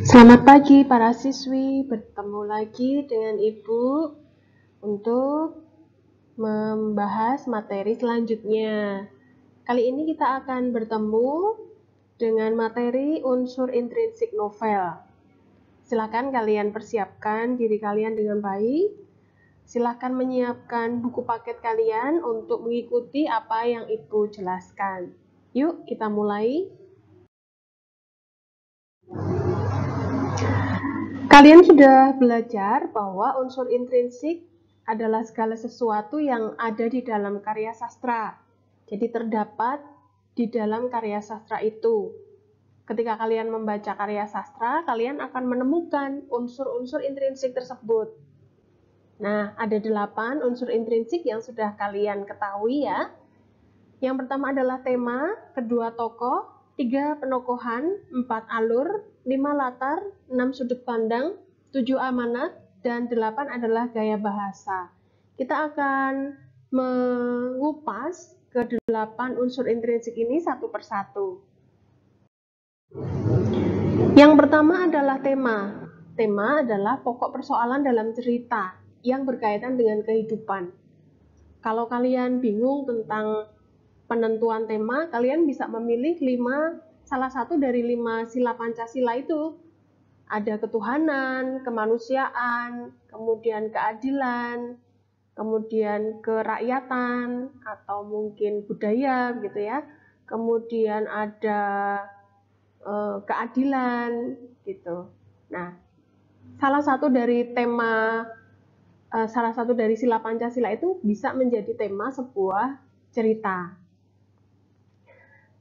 Selamat pagi para siswi, bertemu lagi dengan Ibu untuk membahas materi selanjutnya. Kali ini kita akan bertemu dengan materi unsur intrinsik novel. Silakan kalian persiapkan diri kalian dengan baik. Silakan menyiapkan buku paket kalian untuk mengikuti apa yang Ibu jelaskan. Yuk kita mulai. Kalian sudah belajar bahwa unsur intrinsik adalah segala sesuatu yang ada di dalam karya sastra. Jadi terdapat di dalam karya sastra itu. Ketika kalian membaca karya sastra, kalian akan menemukan unsur-unsur intrinsik tersebut. Nah, ada 8 unsur intrinsik yang sudah kalian ketahui ya. Yang pertama adalah tema, kedua tokoh, 3 penokohan, 4 alur, 5 latar, 6 sudut pandang, 7 amanat, dan 8 adalah gaya bahasa. Kita akan mengupas ke-8 unsur intrinsik ini satu persatu. Yang pertama adalah tema. Tema adalah pokok persoalan dalam cerita yang berkaitan dengan kehidupan. Kalau kalian bingung tentang penentuan tema, kalian bisa memilih salah satu dari 5 sila Pancasila itu. Ada ketuhanan, kemanusiaan, kemudian keadilan, kemudian kerakyatan, atau mungkin budaya gitu ya. Kemudian ada keadilan gitu. Nah, salah satu dari sila Pancasila itu bisa menjadi tema sebuah cerita.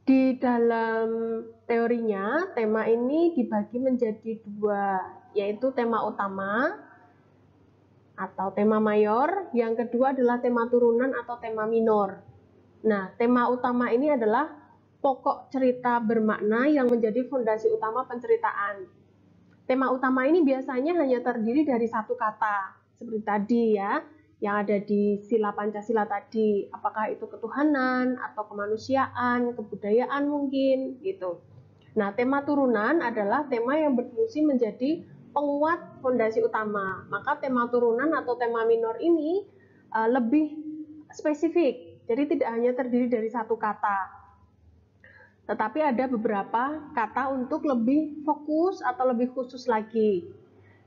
Di dalam teorinya, tema ini dibagi menjadi 2, yaitu tema utama atau tema mayor, yang kedua adalah tema turunan atau tema minor. Nah, tema utama ini adalah pokok cerita bermakna yang menjadi fondasi utama penceritaan. Tema utama ini biasanya hanya terdiri dari satu kata, seperti tadi ya, yang ada di sila Pancasila tadi, apakah itu ketuhanan atau kemanusiaan, kebudayaan mungkin gitu. Nah, tema turunan adalah tema yang berfungsi menjadi penguat fondasi utama. Maka tema turunan atau tema minor ini lebih spesifik. Jadi tidak hanya terdiri dari satu kata, tetapi ada beberapa kata untuk lebih fokus atau lebih khusus lagi.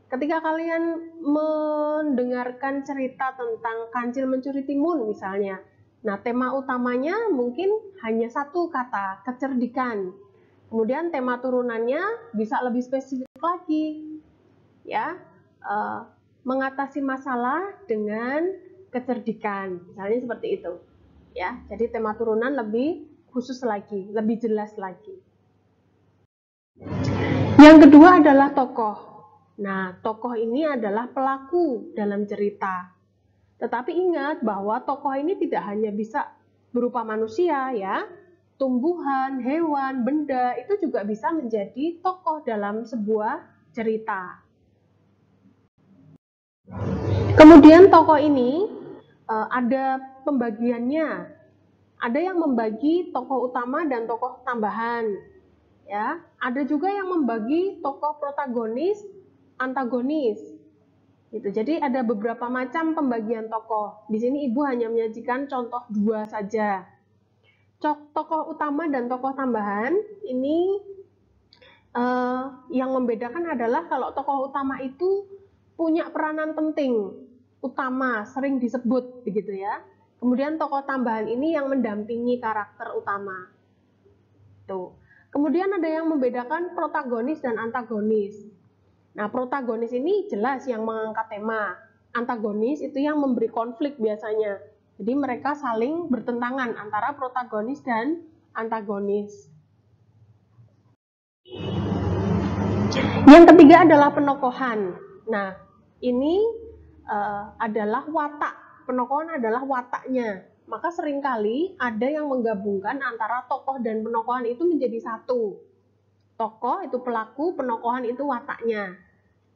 Ketika kalian mendengarkan cerita tentang Kancil Mencuri Timun misalnya, nah tema utamanya mungkin hanya satu kata, kecerdikan. Kemudian tema turunannya bisa lebih spesifik lagi, ya, mengatasi masalah dengan kecerdikan, misalnya seperti itu, ya. Jadi tema turunan lebih khusus lagi, lebih jelas lagi. Yang kedua adalah tokoh. Nah, tokoh ini adalah pelaku dalam cerita. Tetapi ingat bahwa tokoh ini tidak hanya bisa berupa manusia ya. Tumbuhan, hewan, benda itu juga bisa menjadi tokoh dalam sebuah cerita. Kemudian tokoh ini ada pembagiannya. Ada yang membagi tokoh utama dan tokoh tambahan. Ya, ada juga yang membagi tokoh protagonis, antagonis. Gitu. Jadi ada beberapa macam pembagian tokoh. Di sini Ibu hanya menyajikan contoh 2 saja. Tokoh utama dan tokoh tambahan ini yang membedakan adalah kalau tokoh utama itu punya peranan penting, utama, sering disebut begitu ya. Kemudian tokoh tambahan ini yang mendampingi karakter utama. Tuh. Kemudian ada yang membedakan protagonis dan antagonis. Nah, protagonis ini jelas yang mengangkat tema. Antagonis itu yang memberi konflik biasanya. Jadi mereka saling bertentangan antara protagonis dan antagonis. Yang ketiga adalah penokohan. Nah, ini adalah watak. Penokohan adalah wataknya. Maka seringkali ada yang menggabungkan antara tokoh dan penokohan itu menjadi satu. Tokoh itu pelaku, penokohan itu wataknya.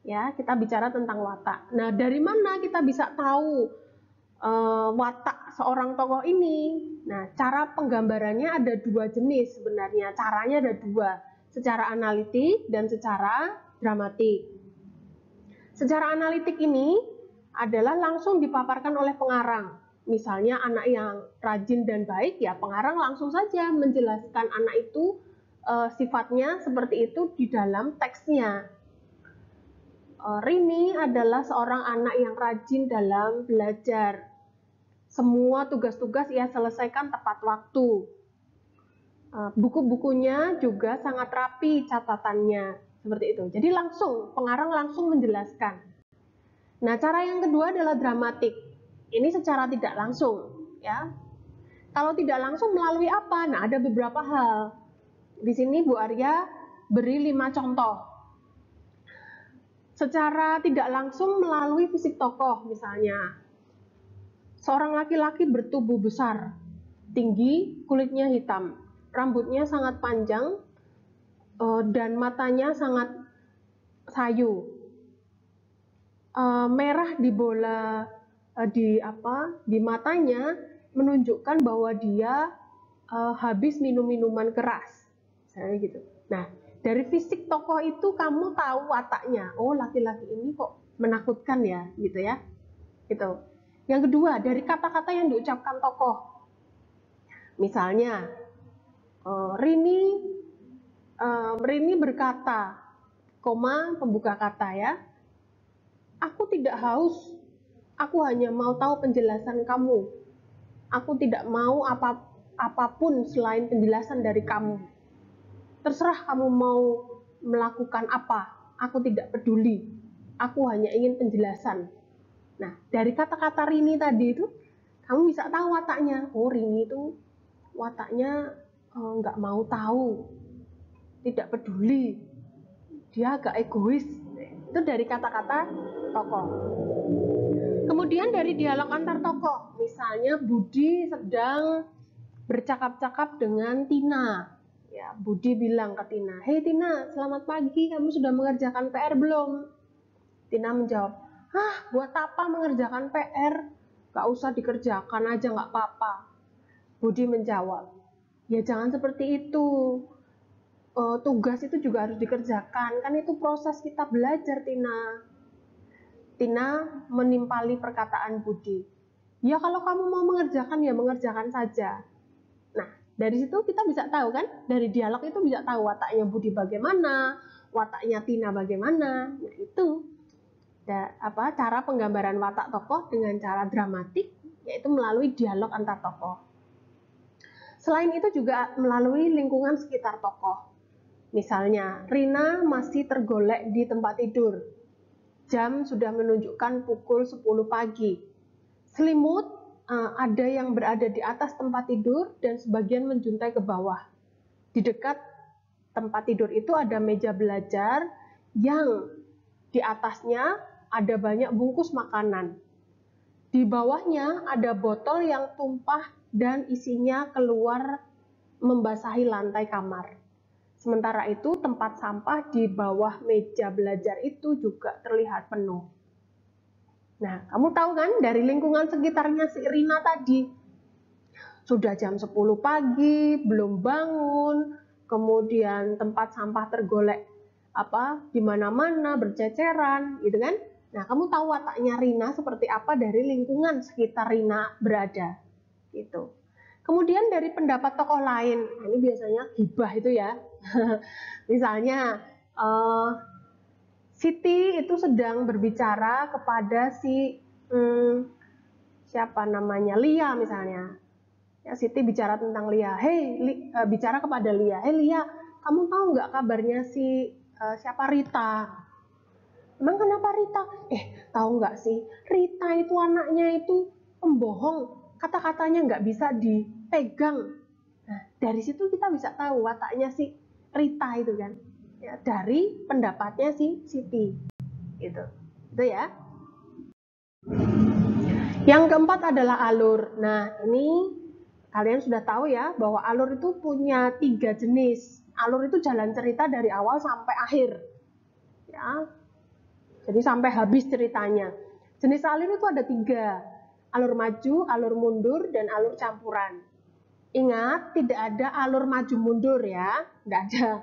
Ya, kita bicara tentang watak. Nah, dari mana kita bisa tahu watak seorang tokoh ini? Nah, cara penggambarannya ada 2 jenis sebenarnya. Caranya ada 2. secara analitik dan secara dramatik. Secara analitik ini adalah langsung dipaparkan oleh pengarang. Misalnya anak yang rajin dan baik, ya pengarang langsung saja menjelaskan anak itu sifatnya seperti itu di dalam teksnya. Rini adalah seorang anak yang rajin dalam belajar. Semua tugas-tugas ia selesaikan tepat waktu. Buku-bukunya juga sangat rapi catatannya, seperti itu. Jadi pengarang langsung menjelaskan. Nah, cara yang kedua adalah dramatik. Ini secara tidak langsung, ya. Kalau tidak langsung melalui apa? Nah, ada beberapa hal. Di sini Bu Arya beri 5 contoh. Secara tidak langsung melalui fisik tokoh, misalnya. Seorang laki-laki bertubuh besar, tinggi, kulitnya hitam, rambutnya sangat panjang, dan matanya sangat sayu. Merah di bola di matanya menunjukkan bahwa dia habis minum minuman keras, misalnya gitu. Nah, dari fisik tokoh itu kamu tahu wataknya. Oh, laki-laki ini kok menakutkan ya, gitu ya. Gitu. Yang kedua, dari kata-kata yang diucapkan tokoh. Misalnya, Rini berkata, pembuka kata ya. Aku tidak haus, aku hanya mau tahu penjelasan kamu. Aku tidak mau apapun selain penjelasan dari kamu. Terserah kamu mau melakukan apa, aku tidak peduli. Aku hanya ingin penjelasan. Nah, dari kata-kata Rini tadi itu, kamu bisa tahu wataknya. Oh, Rini itu wataknya nggak mau tahu, tidak peduli, dia agak egois. Itu dari kata-kata tokoh. Kemudian dari dialog antar tokoh, misalnya Budi sedang bercakap-cakap dengan Tina. Ya, Budi bilang ke Tina, "Hei Tina, selamat pagi, kamu sudah mengerjakan PR belum?" Tina menjawab, buat apa mengerjakan PR? Gak usah dikerjakan aja, gak apa-apa. Budi menjawab, ya jangan seperti itu. Tugas itu juga harus dikerjakan, kan itu proses kita belajar, Tina. Tina menimpali perkataan Budi. Ya kalau kamu mau mengerjakan, ya mengerjakan saja. Nah, dari situ kita bisa tahu kan, dari dialog itu bisa tahu wataknya Budi bagaimana, wataknya Tina bagaimana. Nah, itu cara penggambaran watak tokoh dengan cara dramatik, yaitu melalui dialog antar tokoh. Selain itu juga melalui lingkungan sekitar tokoh. Misalnya, Rina masih tergolek di tempat tidur. Jam sudah menunjukkan pukul 10 pagi. Selimut ada yang berada di atas tempat tidur dan sebagian menjuntai ke bawah. Di dekat tempat tidur itu ada meja belajar yang di atasnya ada banyak bungkus makanan. Di bawahnya ada botol yang tumpah dan isinya keluar membasahi lantai kamar. Sementara itu tempat sampah di bawah meja belajar itu juga terlihat penuh. Nah, kamu tahu kan dari lingkungan sekitarnya si Rina tadi. Sudah jam 10 pagi, belum bangun, kemudian tempat sampah tergolek di mana-mana berceceran, gitu kan? Nah, kamu tahu wataknya Rina seperti apa dari lingkungan sekitar Rina berada, gitu. Kemudian dari pendapat tokoh lain, ini biasanya gibah itu ya. Misalnya, Siti itu sedang berbicara kepada Lia misalnya. Ya, Siti bicara tentang Lia. Bicara kepada Lia. Hei Lia, kamu tahu nggak kabarnya Rita? Emang kenapa Rita? Tahu nggak sih? Rita itu anaknya itu pembohong. Kata-katanya nggak bisa dipegang. Nah, dari situ kita bisa tahu wataknya si Rita itu kan. Ya, dari pendapatnya si Siti. Itu ya. Yang keempat adalah alur. Nah, ini kalian sudah tahu ya bahwa alur itu punya 3 jenis. Alur itu jalan cerita dari awal sampai akhir. Ya. Jadi sampai habis ceritanya. Jenis alur itu ada 3. Alur maju, alur mundur, dan alur campuran. Ingat, tidak ada alur maju mundur ya. Tidak ada.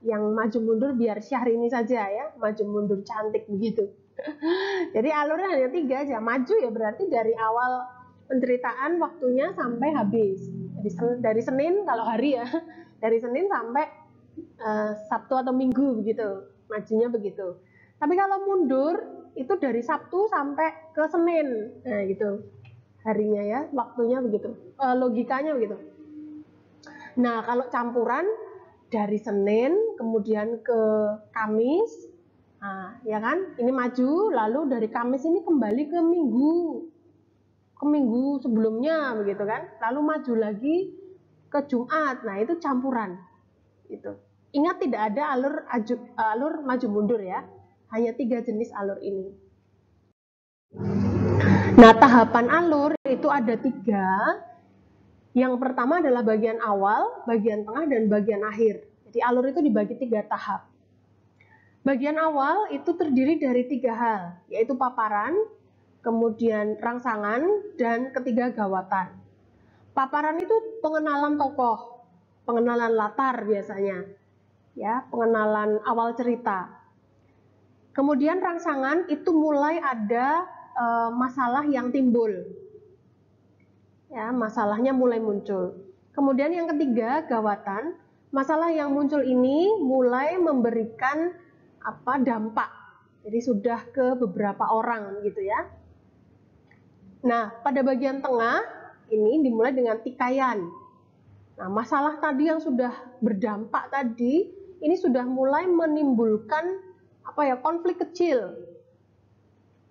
yang maju mundur biar Syahrini saja ya, maju mundur cantik begitu. Jadi alurnya hanya 3 aja, maju ya berarti dari awal penceritaan waktunya sampai habis. Dari Senin kalau hari ya, dari Senin sampai Sabtu atau Minggu begitu, majunya begitu. Tapi kalau mundur itu dari Sabtu sampai ke Senin, nah gitu harinya ya, waktunya begitu, logikanya begitu. Nah kalau campuran dari Senin kemudian ke Kamis, nah, ya kan, ini maju, lalu dari Kamis ini kembali ke minggu sebelumnya begitu kan, lalu maju lagi ke Jumat, nah itu campuran. Itu. Ingat tidak ada alur maju mundur ya, hanya 3 jenis alur ini. Nah tahapan alur itu ada 3. Yang pertama adalah bagian awal, bagian tengah, dan bagian akhir. Jadi alur itu dibagi 3 tahap. Bagian awal itu terdiri dari 3 hal, yaitu paparan, kemudian rangsangan, dan ketiga gawatan. Paparan itu pengenalan tokoh, pengenalan latar biasanya, ya, pengenalan awal cerita. Kemudian rangsangan itu mulai ada masalah yang timbul, ya, masalahnya mulai muncul. Kemudian yang ketiga gawatan, masalah yang muncul ini mulai memberikan dampak, jadi sudah ke beberapa orang gitu ya. Nah pada bagian tengah ini dimulai dengan tikayan. Nah masalah tadi yang sudah berdampak tadi ini sudah mulai menimbulkan konflik kecil.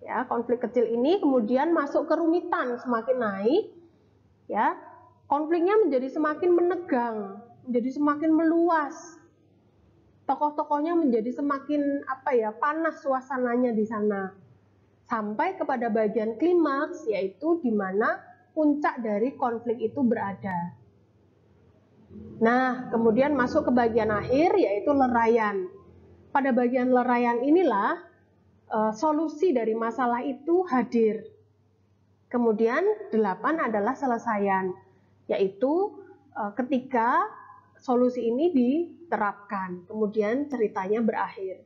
Ya, konflik kecil ini kemudian masuk ke rumitan, semakin naik, ya, konfliknya menjadi semakin menegang, menjadi semakin meluas. Tokoh-tokohnya menjadi semakin panas suasananya di sana. Sampai kepada bagian klimaks, yaitu di mana puncak dari konflik itu berada. Nah, kemudian masuk ke bagian akhir, yaitu leraian. Pada bagian leraian inilah solusi dari masalah itu hadir. Kemudian 8 adalah selesaian, yaitu ketika solusi ini diterapkan, kemudian ceritanya berakhir.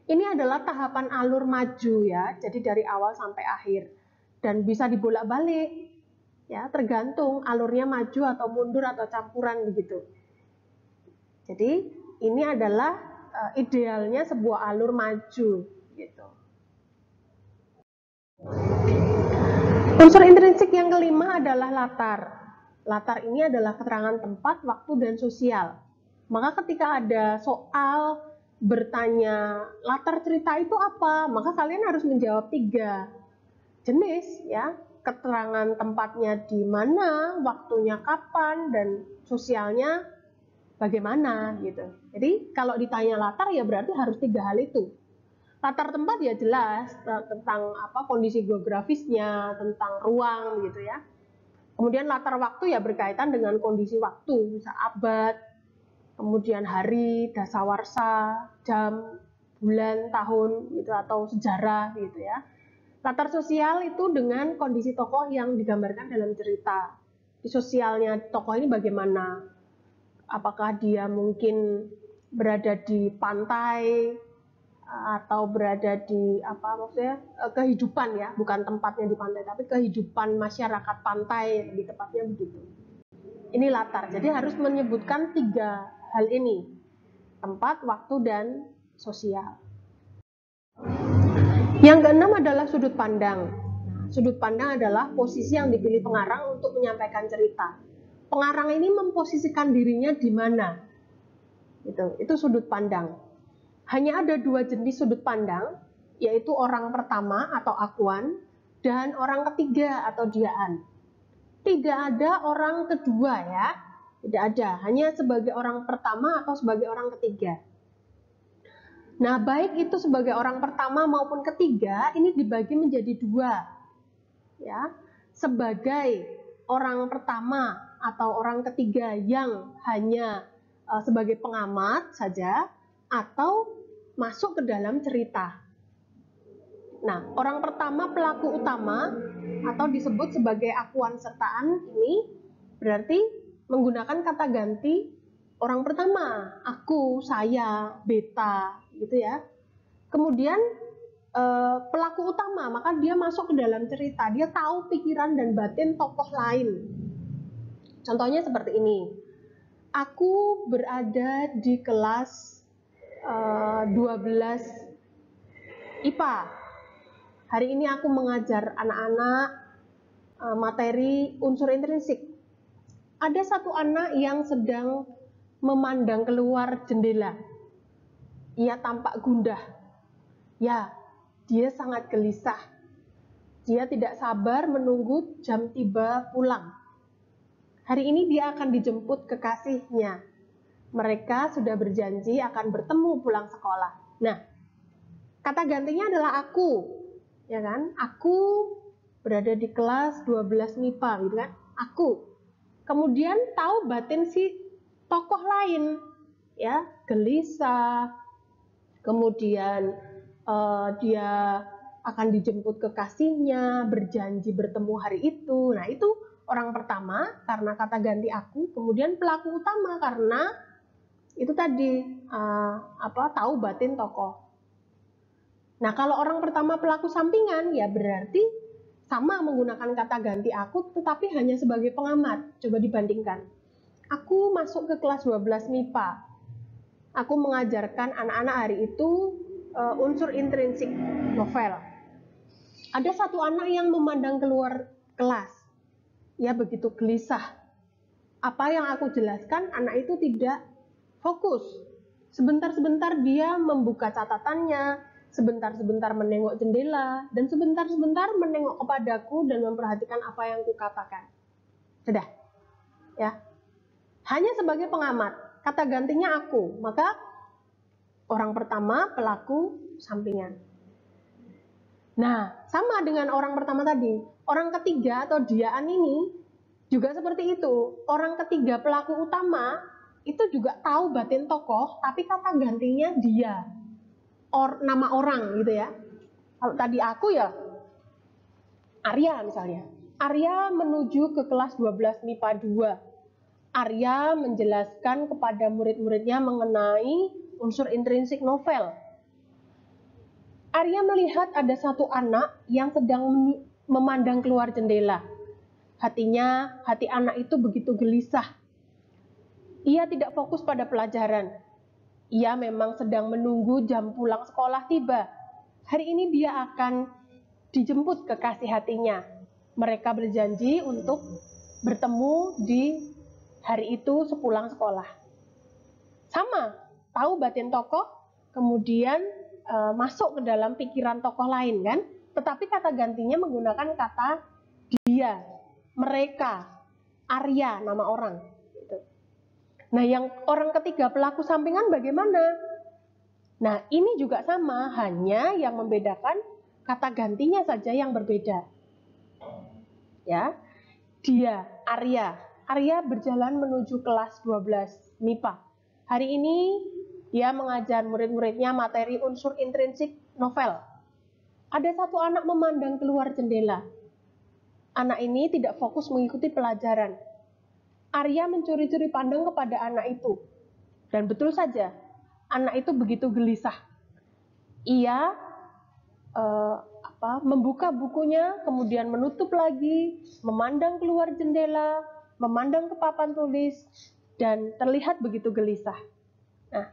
Ini adalah tahapan alur maju ya, jadi dari awal sampai akhir, dan bisa dibolak-balik, ya tergantung alurnya maju atau mundur atau campuran begitu. Jadi ini adalah idealnya sebuah alur maju gitu. Unsur intrinsik yang kelima adalah latar. Latar ini adalah keterangan tempat, waktu, dan sosial. Maka ketika ada soal bertanya latar cerita itu apa, maka kalian harus menjawab 3 jenis ya. Keterangan tempatnya di mana, waktunya kapan, dan sosialnya bagaimana gitu. Jadi kalau ditanya latar ya berarti harus 3 hal itu. Latar tempat ya jelas tentang kondisi geografisnya, tentang ruang gitu ya. Kemudian latar waktu ya berkaitan dengan kondisi waktu, bisa abad, kemudian hari, dasawarsa, jam, bulan, tahun gitu, atau sejarah gitu ya. Latar sosial itu dengan kondisi tokoh yang digambarkan dalam cerita. Di sosialnya tokoh ini bagaimana? Apakah dia mungkin berada di pantai atau berada di kehidupan ya, bukan tempatnya di pantai, tapi kehidupan masyarakat pantai, lebih tepatnya begitu. Ini latar, jadi harus menyebutkan 3 hal ini, tempat, waktu, dan sosial. Yang keenam adalah sudut pandang. Sudut pandang adalah posisi yang dipilih pengarang untuk menyampaikan cerita. Pengarang ini memposisikan dirinya di mana? Itu sudut pandang. Hanya ada 2 jenis sudut pandang, yaitu orang pertama atau akuan dan orang ketiga atau diaan. Tidak ada orang kedua ya, tidak ada, hanya sebagai orang pertama atau sebagai orang ketiga. Nah, baik itu sebagai orang pertama maupun ketiga, ini dibagi menjadi 2. Ya, sebagai orang pertama atau orang ketiga yang hanya sebagai pengamat saja, atau masuk ke dalam cerita. Nah, orang pertama pelaku utama atau disebut sebagai akuan sertaan ini berarti menggunakan kata ganti orang pertama, aku, saya, beta, gitu ya. Kemudian pelaku utama, maka dia masuk ke dalam cerita, dia tahu pikiran dan batin tokoh lain. Contohnya seperti ini, aku berada di kelas 12 IPA. Hari ini aku mengajar anak-anak materi unsur intrinsik. Ada satu anak yang sedang memandang keluar jendela. Ia tampak gundah. Ya, dia sangat gelisah. Dia tidak sabar menunggu jam tiba pulang. Hari ini dia akan dijemput kekasihnya. Mereka sudah berjanji akan bertemu pulang sekolah. Nah, kata gantinya adalah aku. Ya kan? Aku berada di kelas 12 MIPA, gitu kan? Aku. Kemudian tahu batin si tokoh lain, ya, gelisah. Kemudian dia akan dijemput kekasihnya, berjanji bertemu hari itu. Nah, itu orang pertama karena kata ganti aku, kemudian pelaku utama karena itu tadi tahu batin tokoh. Nah, kalau orang pertama pelaku sampingan, ya berarti sama menggunakan kata ganti aku, tetapi hanya sebagai pengamat. Coba dibandingkan. Aku masuk ke kelas 12 MIPA. Aku mengajarkan anak-anak hari itu unsur intrinsik novel. Ada satu anak yang memandang keluar kelas. Ya begitu gelisah. Apa yang aku jelaskan, anak itu tidak fokus. Sebentar-sebentar dia membuka catatannya, sebentar-sebentar menengok jendela, dan sebentar-sebentar menengok kepadaku dan memperhatikan apa yang kukatakan. Sudah, ya. Hanya sebagai pengamat, kata gantinya aku, maka orang pertama pelaku sampingan. Nah, sama dengan orang pertama tadi, orang ketiga atau diaan ini juga seperti itu. Orang ketiga pelaku utama itu juga tahu batin tokoh, tapi kata gantinya dia. Nama orang gitu ya. Kalau tadi aku ya Arya misalnya. Arya menuju ke kelas 12 MIPA 2. Arya menjelaskan kepada murid-muridnya mengenai unsur intrinsik novel. Arya melihat ada satu anak yang sedang memandang keluar jendela. Hati anak itu begitu gelisah. Ia tidak fokus pada pelajaran. Ia memang sedang menunggu jam pulang sekolah tiba. Hari ini dia akan dijemput kekasih hatinya. Mereka berjanji untuk bertemu di hari itu sepulang sekolah. Sama, tahu batin tokoh, kemudian masuk ke dalam pikiran tokoh lain kan? Tetapi kata gantinya menggunakan kata dia, mereka, Arya, nama orang. Nah, yang orang ketiga pelaku sampingan bagaimana? Nah, ini juga sama, hanya yang membedakan kata gantinya saja yang berbeda. Ya, dia, Arya. Arya berjalan menuju kelas 12 MIPA. Hari ini dia mengajar murid-muridnya materi unsur intrinsik novel. Ada satu anak memandang keluar jendela. Anak ini tidak fokus mengikuti pelajaran. Arya mencuri-curi pandang kepada anak itu. Dan betul saja, anak itu begitu gelisah. Ia membuka bukunya, kemudian menutup lagi, memandang keluar jendela, memandang ke papan tulis, dan terlihat begitu gelisah. Nah,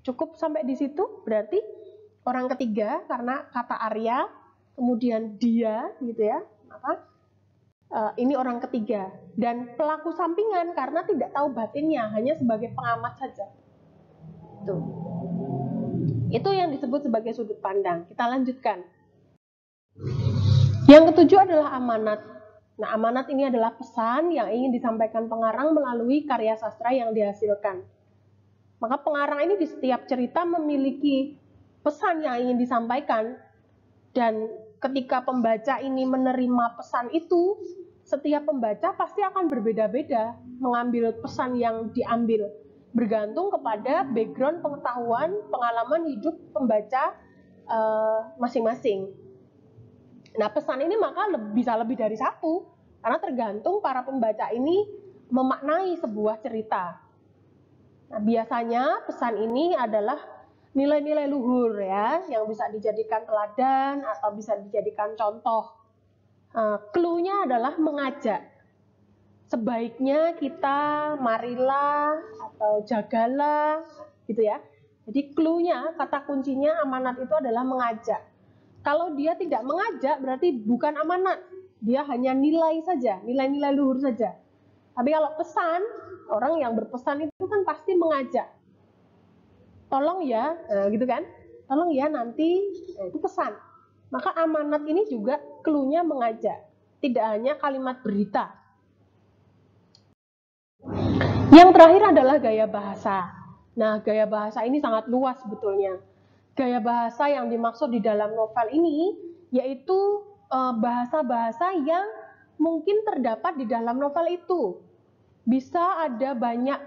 cukup sampai di situ, berarti orang ketiga karena kata Arya, kemudian dia, gitu ya, ini orang ketiga. Dan pelaku sampingan karena tidak tahu batinnya, hanya sebagai pengamat saja. Itu yang disebut sebagai sudut pandang. Kita lanjutkan. Yang ketujuh adalah amanat. Nah, amanat ini adalah pesan yang ingin disampaikan pengarang melalui karya sastra yang dihasilkan. Maka pengarang ini di setiap cerita memiliki pesan yang ingin disampaikan, dan ketika pembaca ini menerima pesan itu, setiap pembaca pasti akan berbeda-beda mengambil pesan yang diambil, bergantung kepada background pengetahuan, pengalaman hidup pembaca masing-masing. Nah, pesan ini maka bisa lebih dari satu, karena tergantung para pembaca ini memaknai sebuah cerita. Nah, biasanya pesan ini adalah nilai-nilai luhur ya, yang bisa dijadikan teladan atau bisa dijadikan contoh. Clue-nya adalah mengajak. Sebaiknya kita marilah atau jagalah, gitu ya. Jadi clue-nya, kata kuncinya amanat itu adalah mengajak. Kalau dia tidak mengajak berarti bukan amanat, dia hanya nilai saja, nilai-nilai luhur saja. Tapi kalau pesan, orang yang berpesan itu kan pasti mengajak. Tolong ya, gitu kan? Tolong ya nanti, itu pesan. Maka amanat ini juga clue-nya mengajak, tidak hanya kalimat berita. Yang terakhir adalah gaya bahasa. Nah, gaya bahasa ini sangat luas sebetulnya. Gaya bahasa yang dimaksud di dalam novel ini yaitu bahasa-bahasa yang mungkin terdapat di dalam novel itu. Bisa ada banyak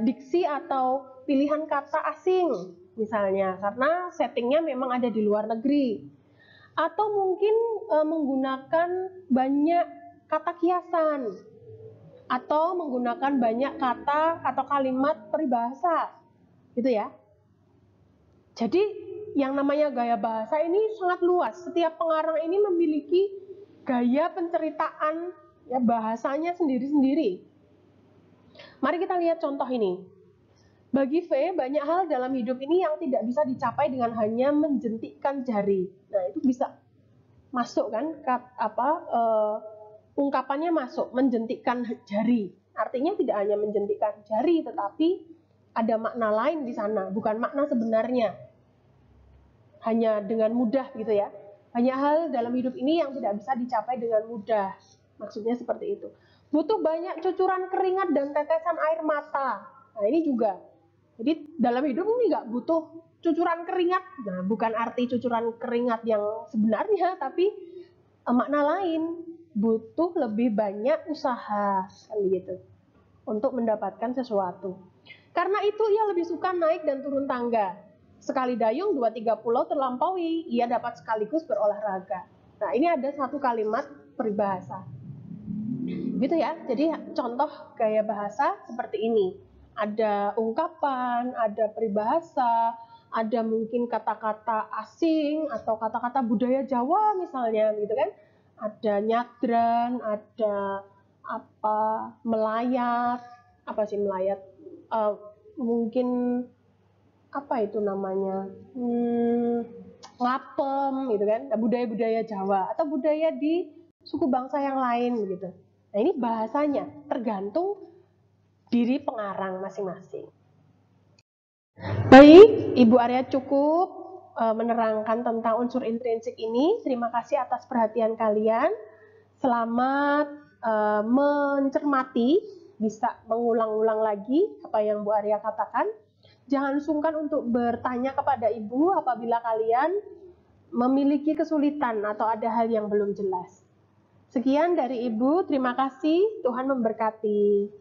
diksi atau pilihan kata asing misalnya, karena settingnya memang ada di luar negeri. Atau mungkin menggunakan banyak kata kiasan, atau menggunakan banyak kata atau kalimat peribahasa, gitu ya. Jadi yang namanya gaya bahasa ini sangat luas. Setiap pengarang ini memiliki gaya penceritaan ya bahasanya sendiri-sendiri. Mari kita lihat contoh ini. Bagi V, banyak hal dalam hidup ini yang tidak bisa dicapai dengan hanya menjentikkan jari. Nah, itu bisa masuk kan? Ungkapannya masuk, menjentikkan jari. Artinya tidak hanya menjentikkan jari, tetapi ada makna lain di sana, bukan makna sebenarnya. Hanya dengan mudah gitu ya. Banyak hal dalam hidup ini yang tidak bisa dicapai dengan mudah. Maksudnya seperti itu. Butuh banyak cucuran keringat dan tetesan air mata. Nah, ini juga. Jadi dalam hidup ini nggak butuh cucuran keringat. Nah, bukan arti cucuran keringat yang sebenarnya, tapi makna lain. Butuh lebih banyak usaha, kan gitu, untuk mendapatkan sesuatu. Karena itu ia lebih suka naik dan turun tangga. Sekali dayung 2-3 pulau terlampaui, ia dapat sekaligus berolahraga. Nah, ini ada satu kalimat peribahasa. Gitu ya. Jadi contoh gaya bahasa seperti ini. Ada ungkapan, ada peribahasa, ada mungkin kata-kata asing atau kata-kata budaya Jawa misalnya, gitu kan. Ada nyadran, ada melayat, mungkin itu namanya, ngapem gitu kan, budaya-budaya Jawa atau budaya di suku bangsa yang lain gitu. Nah, ini bahasanya tergantung diri pengarang masing-masing. Baik, Ibu Arya cukup menerangkan tentang unsur intrinsik ini. Terima kasih atas perhatian kalian. Selamat mencermati, bisa mengulang-ulang lagi apa yang Bu Arya katakan. Jangan sungkan untuk bertanya kepada Ibu apabila kalian memiliki kesulitan atau ada hal yang belum jelas. Sekian dari Ibu, terima kasih, Tuhan memberkati.